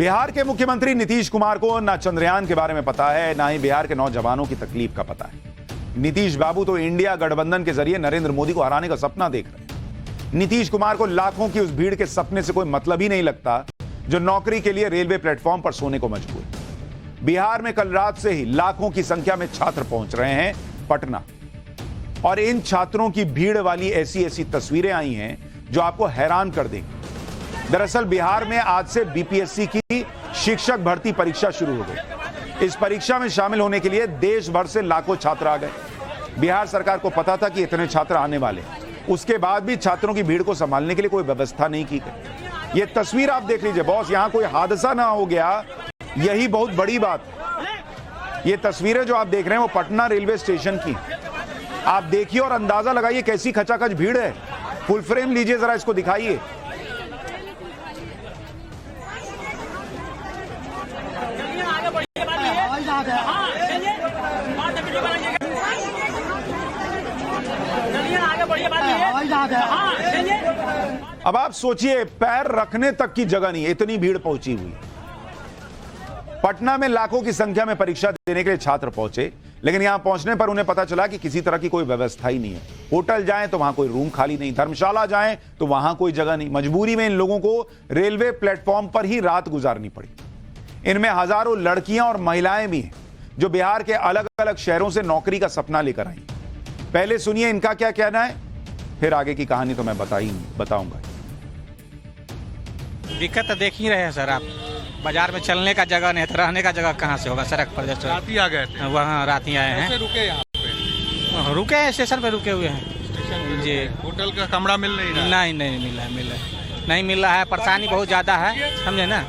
बिहार के मुख्यमंत्री नीतीश कुमार को ना चंद्रयान के बारे में पता है, ना ही बिहार के नौजवानों की तकलीफ का पता है। नीतीश बाबू तो इंडिया गठबंधन के जरिए नरेंद्र मोदी को हराने का सपना देख रहे हैं। नीतीश कुमार को लाखों की उस भीड़ के सपने से कोई मतलब ही नहीं लगता जो नौकरी के लिए रेलवे प्लेटफॉर्म पर सोने को मजबूर। बिहार में कल रात से ही लाखों की संख्या में छात्र पहुंच रहे हैं पटना, और इन छात्रों की भीड़ वाली ऐसी ऐसी तस्वीरें आई हैं जो आपको हैरान कर देंगी। दरअसल बिहार में आज से बीपीएससी की शिक्षक भर्ती परीक्षा शुरू हो गई। इस परीक्षा में शामिल होने के लिए देश भर से लाखों छात्र आ गए। बिहार सरकार को पता था कि इतने छात्र आने वाले, उसके बाद भी छात्रों की भीड़ को संभालने के लिए कोई व्यवस्था नहीं की गई। ये तस्वीर आप देख लीजिए बॉस, यहां कोई हादसा ना हो गया, यही बहुत बड़ी बात है। ये तस्वीरें जो आप देख रहे हैं वो पटना रेलवे स्टेशन की। आप देखिए और अंदाजा लगाइए कैसी खचाखच भीड़ है। फुल फ्रेम लीजिए जरा, इसको दिखाइए। अब आप सोचिए, पैर रखने तक की जगह नहीं, इतनी भीड़ पहुंची हुई। पटना में लाखों की संख्या में परीक्षा देने के लिए छात्र पहुंचे, लेकिन यहां पहुंचने पर उन्हें पता चला कि किसी तरह की कोई व्यवस्था ही नहीं है। होटल जाएं तो वहां कोई रूम खाली नहीं, धर्मशाला जाएं तो वहां कोई जगह नहीं। मजबूरी में इन लोगों को रेलवे प्लेटफॉर्म पर ही रात गुजारनी पड़ी। इनमें हजारों लड़कियां और महिलाएं भी हैं जो बिहार के अलग अलग शहरों से नौकरी का सपना लेकर आई। पहले सुनिए इनका क्या कहना है, फिर आगे की कहानी तो मैं बताऊंगा। दिक्कत तो देख ही रहे हैं सर आप, बाजार में चलने का जगह नहीं है तो रहने का जगह कहाँ से होगा। सड़क पर जैसे रात ही आ गए थे, वहाँ रात ही आए हैं। रुके यहाँ पे? रुके हैं, स्टेशन पे रुके हुए हैं स्टेशन जी। होटल का कमरा मिल नहीं रहा? नहीं मिल रहा है। परेशानी बहुत ज़्यादा है, समझे ना।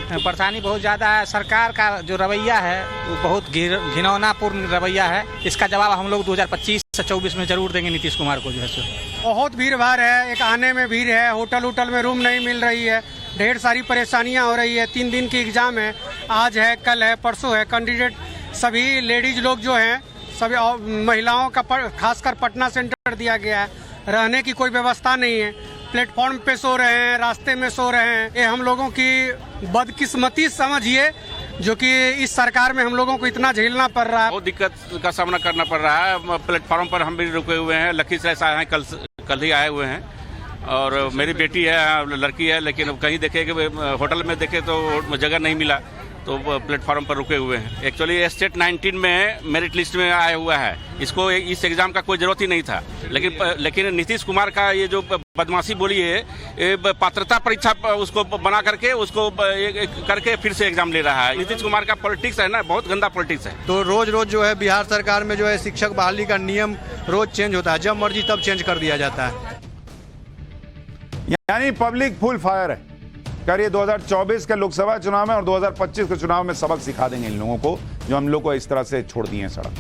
परेशानी बहुत ज़्यादा है। सरकार का जो रवैया है वो बहुत घिनौनापूर्ण रवैया है। इसका जवाब हम लोग 2025 से 24 में जरूर देंगे नीतीश कुमार को जो है सो। बहुत भीड़ भाड़ है, एक आने में भीड़ है, होटल में रूम नहीं मिल रही है, ढेर सारी परेशानियां हो रही है। 3 दिन की एग्जाम है, आज है, कल है, परसों है। कैंडिडेट सभी लेडीज लोग जो हैं, सभी महिलाओं का खासकर पटना सेंटर दिया गया है। रहने की कोई व्यवस्था नहीं है, प्लेटफॉर्म पे सो रहे हैं, रास्ते में सो रहे हैं। ये हम लोगों की बदकिस्मती समझिए, जो कि इस सरकार में हम लोगों को इतना झेलना पड़ रहा है। बहुत दिक्कत का सामना करना पड़ रहा है। प्लेटफॉर्म पर हम भी रुके हुए हैं, लखीसराय से आए हैं, कल ही आए हुए हैं। और मेरी बेटी है, लड़की है, लेकिन कहीं देखे कि होटल में देखे तो जगह नहीं मिला, तो प्लेटफॉर्म पर रुके हुए हैं। एक्चुअली स्टेट 19 में मेरिट लिस्ट में आया हुआ है, इसको इस एग्जाम का कोई जरूरत ही नहीं था। लेकिन नीतीश कुमार का ये जो बदमाशी बोली है, पात्रता परीक्षा उसको बना करके उसको करके फिर से एग्जाम ले रहा है। नीतीश कुमार का पॉलिटिक्स है ना, बहुत गंदा पॉलिटिक्स है। तो रोज जो है बिहार सरकार में जो है शिक्षक बहाली का नियम रोज चेंज होता है, जब मर्जी तब चेंज कर दिया जाता है। यानी पब्लिक फुल फायर है। करिए 2024 के लोकसभा चुनाव में और 2025 के चुनाव में सबक सिखा देंगे इन लोगों को जो हम लोग को इस तरह से छोड़ दिए हैं सड़क।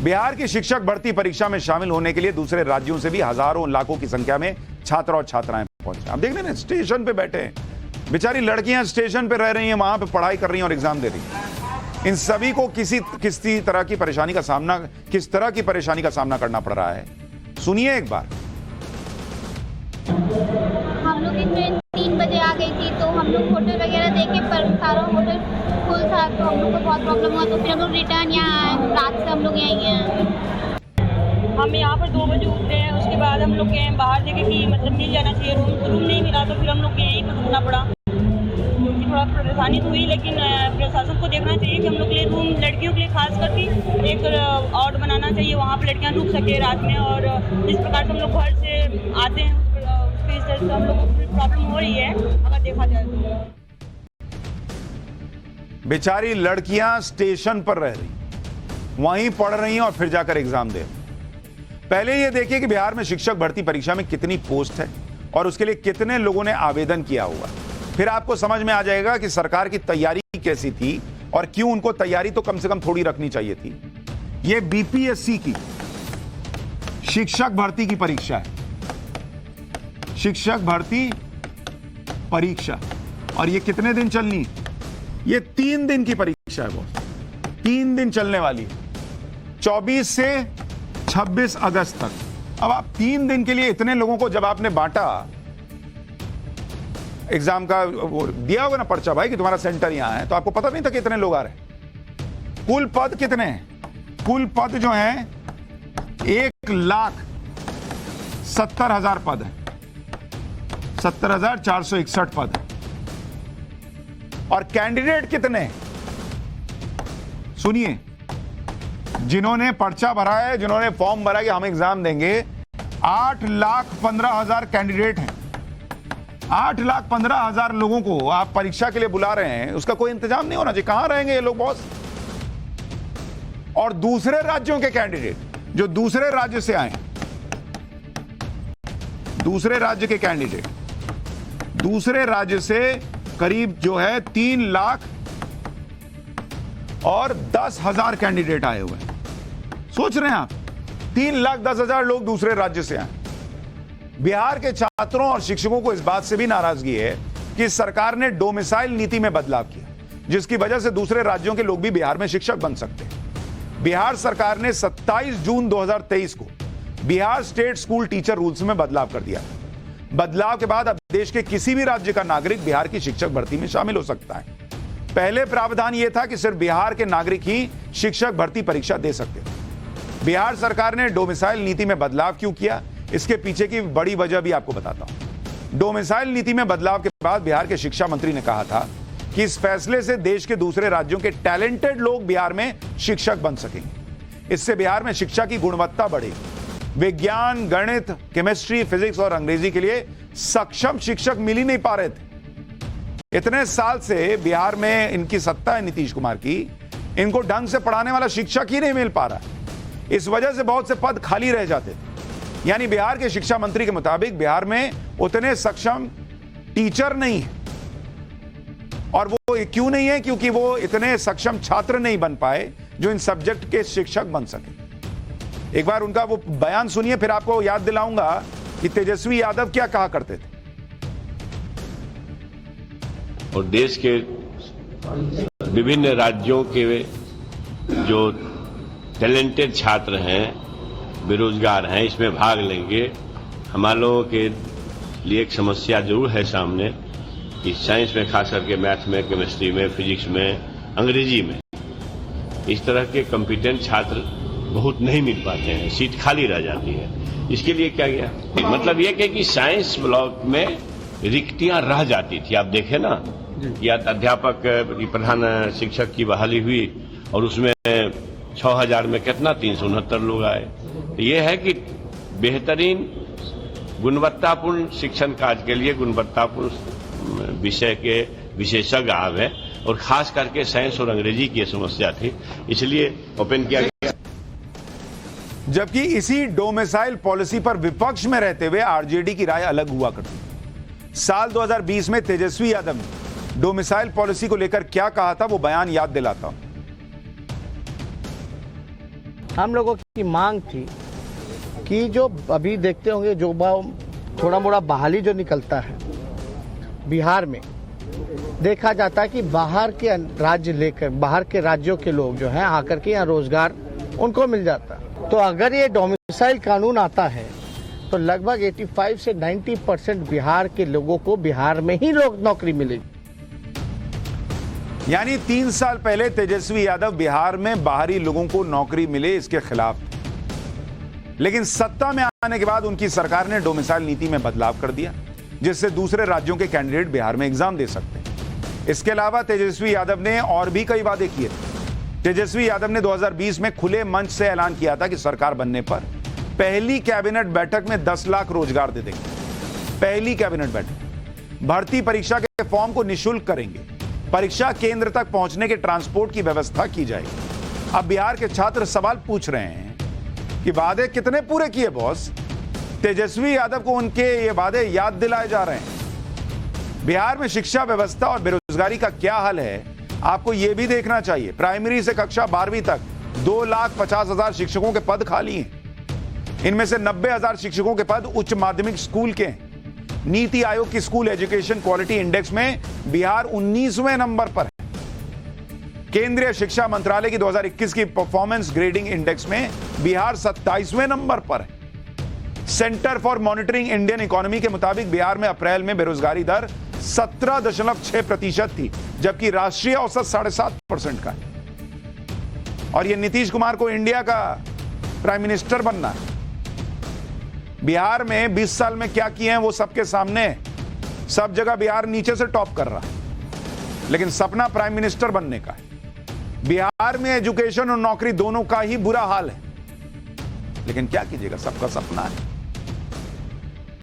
बिहार की शिक्षक भर्ती परीक्षा में शामिल होने के लिए दूसरे राज्यों से भी हजारों लाखों की संख्या में छात्र और छात्राएं पहुंचे। आप देख रहे हैं स्टेशन पे बैठे हैं, बेचारी लड़कियां स्टेशन पे रह रही हैं, वहां पे पढ़ाई कर रही हैं और एग्जाम दे रही हैं। इन सभी को किस तरह की परेशानी का सामना करना पड़ रहा है, सुनिए एक बार। हम लोग की ट्रेन 3 बजे आ गई थी, तो हम लोग होटल वगैरह देखे पर सारा होटल फुल था, तो हम लोग को बहुत प्रॉब्लम हुआ। तो फिर हम लोग रिटर्न यहाँ आए, रात से हम लोग यहीं हैं। हम यहाँ पर 2 बजे उठते हैं, उसके बाद हम लोग गए बाहर देखे कि मतलब मिल जाना चाहिए रूम नहीं मिला, तो फिर हम लोग यहीं पर रुकना पड़ा, क्योंकि थोड़ा परेशानी तो हुई। लेकिन प्रशासन को देखना चाहिए कि हम लोग के लिए रूम, लड़कियों के लिए खास करके एक और बनाना चाहिए, वहाँ पर लड़कियाँ रुक सके रात में। और जिस प्रकार से हम लोग घर से आते हैं उसके हिसाब से हम लोग को प्रॉब्लम हो रही है अगर देखा जाए तो। बेचारी लड़कियां स्टेशन पर रह रही, वहीं पढ़ रही हैं और फिर जाकर एग्जाम दे। पहले ये देखिए कि बिहार में शिक्षक भर्ती परीक्षा में कितनी पोस्ट है और उसके लिए कितने लोगों ने आवेदन किया हुआ। फिर आपको समझ में आ जाएगा कि सरकार की तैयारी कैसी थी और क्यों उनको तैयारी तो कम से कम थोड़ी रखनी चाहिए थी। यह बीपीएससी की शिक्षक भर्ती की परीक्षा है, शिक्षक भर्ती परीक्षा, और ये कितने दिन चलनी है? ये 3 दिन की परीक्षा है बॉस, 3 दिन चलने वाली है, 24 से 26 अगस्त तक। अब आप 3 दिन के लिए इतने लोगों को जब आपने बांटा एग्जाम का वो दिया होगा ना पर्चा भाई कि तुम्हारा सेंटर यहां है, तो आपको पता नहीं था कितने लोग आ रहे हैं। कुल पद कितने हैं? कुल पद जो हैं 1,70,000 पद है, 70,461 पद। और कैंडिडेट कितने? सुनिए, जिन्होंने पर्चा भरा है, जिन्होंने फॉर्म भरा कि हम एग्जाम देंगे, 8,15,000 कैंडिडेट हैं। 8,15,000 लोगों को आप परीक्षा के लिए बुला रहे हैं, उसका कोई इंतजाम नहीं होना चाहिए। कहां रहेंगे ये लोग बॉस? और दूसरे राज्यों के कैंडिडेट जो दूसरे राज्य से आए, दूसरे राज्य के कैंडिडेट, दूसरे राज्य से करीब जो है 3,10,000 कैंडिडेट आए हुए हैं। सोच रहे हैं आप, 3,10,000 लोग दूसरे राज्य से आए। बिहार के छात्रों और शिक्षकों को इस बात से भी नाराजगी है कि सरकार ने डोमिसाइल नीति में बदलाव किया, जिसकी वजह से दूसरे राज्यों के लोग भी बिहार में शिक्षक बन सकते हैं। बिहार सरकार ने 27 जून 2023 को Bihar state school teacher rules में बदलाव कर दिया। बदलाव के बाद अब देश के किसी भी राज्य का नागरिक बिहार की शिक्षक भर्ती में शामिल हो सकता है। पहले प्रावधान यह था कि सिर्फ बिहार के नागरिक ही शिक्षक भर्ती परीक्षा दे सकते थे। बिहार सरकार ने डोमिसाइल नीति में बदलाव क्यों किया, इसके पीछे की बड़ी वजह भी आपको बताता हूं। डोमिसाइल नीति में बदलाव के बाद बिहार के शिक्षा मंत्री ने कहा था कि इस फैसले से देश के दूसरे राज्यों के टैलेंटेड लोग बिहार में शिक्षक बन सकेंगे। इससे बिहार में शिक्षा की गुणवत्ता बढ़ेगी। विज्ञान, गणित, केमिस्ट्री, फिजिक्स और अंग्रेजी के लिए सक्षम शिक्षक मिल ही नहीं पा रहे थे। इतने साल से बिहार में इनकी सत्ता है नीतीश कुमार की, इनको ढंग से पढ़ाने वाला शिक्षक ही नहीं मिल पा रहा। इस वजह से बहुत से पद खाली रह जाते थे। यानी बिहार के शिक्षा मंत्री के मुताबिक बिहार में उतने सक्षम टीचर नहीं है। और वो क्यों नहीं है? क्योंकि वो इतने सक्षम छात्र नहीं बन पाए जो इन सब्जेक्ट के शिक्षक बन सके। एक बार उनका वो बयान सुनिए, फिर आपको याद दिलाऊंगा कि तेजस्वी यादव क्या कहा करते थे। और देश के विभिन्न राज्यों के जो टैलेंटेड छात्र हैं, बेरोजगार हैं, इसमें भाग लेंगे। हमारे लोगों के लिए एक समस्या जरूर है सामने कि साइंस में, खास करके मैथ में, केमिस्ट्री में, फिजिक्स में, अंग्रेजी में इस तरह के कॉम्पिटेंट छात्र बहुत नहीं मिल पाते हैं, सीट खाली रह जाती है। इसके लिए क्या किया? मतलब यह कि साइंस ब्लॉक में रिक्तियां रह जाती थी। आप देखें ना, या अध्यापक प्रधान शिक्षक की बहाली हुई और उसमें 6,000 में कितना 369 लोग आए। तो ये है कि बेहतरीन गुणवत्तापूर्ण शिक्षण कार्य के लिए गुणवत्तापूर्ण विषय के विशेषज्ञ आवे, और खास करके साइंस और अंग्रेजी की समस्या थी, इसलिए ओपन किया गया। जबकि इसी डोमिसाइल पॉलिसी पर विपक्ष में रहते हुए आरजेडी की राय अलग हुआ करती। साल 2020 में तेजस्वी यादव ने डोमिसाइल पॉलिसी को लेकर क्या कहा था, वो बयान याद दिलाता हूं। हम लोगों की मांग थी कि जो अभी देखते होंगे जो थोड़ा मोड़ा बहाली जो निकलता है बिहार में, देखा जाता है कि बाहर के राज्य लेकर बाहर के राज्यों के लोग जो हैं आकर के यहाँ रोजगार उनको मिल जाता। तो अगर ये डोमिसाइल कानून आता है तो लगभग 85 से 90% बिहार के लोगों को बिहार में ही नौकरी मिलेगी। यानी 3 साल पहले तेजस्वी यादव बिहार में बाहरी लोगों को नौकरी मिले इसके खिलाफ थे, लेकिन सत्ता में आने के बाद उनकी सरकार ने डोमिसाइल नीति में बदलाव कर दिया, जिससे दूसरे राज्यों के कैंडिडेट बिहार में एग्जाम दे सकते हैं। इसके अलावा तेजस्वी यादव ने और भी कई वादे किए थे। तेजस्वी यादव ने 2020 में खुले मंच से ऐलान किया था कि सरकार बनने पर पहली कैबिनेट बैठक में 10 लाख रोजगार दे देंगे। पहली कैबिनेट बैठक। भर्ती परीक्षा के फॉर्म को निःशुल्क करेंगे। परीक्षा केंद्र तक पहुंचने के ट्रांसपोर्ट की व्यवस्था की जाएगी। अब बिहार के छात्र सवाल पूछ रहे हैं कि वादे कितने पूरे किए बॉस? तेजस्वी यादव को उनके ये वादे याद दिलाए जा रहे हैं। बिहार में शिक्षा व्यवस्था और बेरोजगारी का क्या हाल है, आपको यह भी देखना चाहिए। प्राइमरी से कक्षा 12वीं तक 2,50,000 शिक्षकों के पद खाली हैं। इनमें से 90,000 शिक्षकों के पद उच्च माध्यमिक स्कूल के हैं। नीति आयोग की स्कूल एजुकेशन क्वालिटी इंडेक्स में बिहार 19वें नंबर पर है। केंद्रीय शिक्षा मंत्रालय की 2021 की परफॉर्मेंस ग्रेडिंग इंडेक्स में बिहार 27वें नंबर पर है। Centre for monitoring Indian economy के मुताबिक बिहार में अप्रैल में बेरोजगारी दर 17.6% थी, जबकि राष्ट्रीय औसत 7.5% का है। और ये नीतीश कुमार को इंडिया का प्राइम मिनिस्टर बनना है। बिहार में 20 साल में क्या किए हैं वो सबके सामने है। सब जगह बिहार नीचे से टॉप कर रहा है, लेकिन सपना प्राइम मिनिस्टर बनने का है। बिहार में एजुकेशन और नौकरी दोनों का ही बुरा हाल है, लेकिन क्या कीजिएगा, सबका सपना है।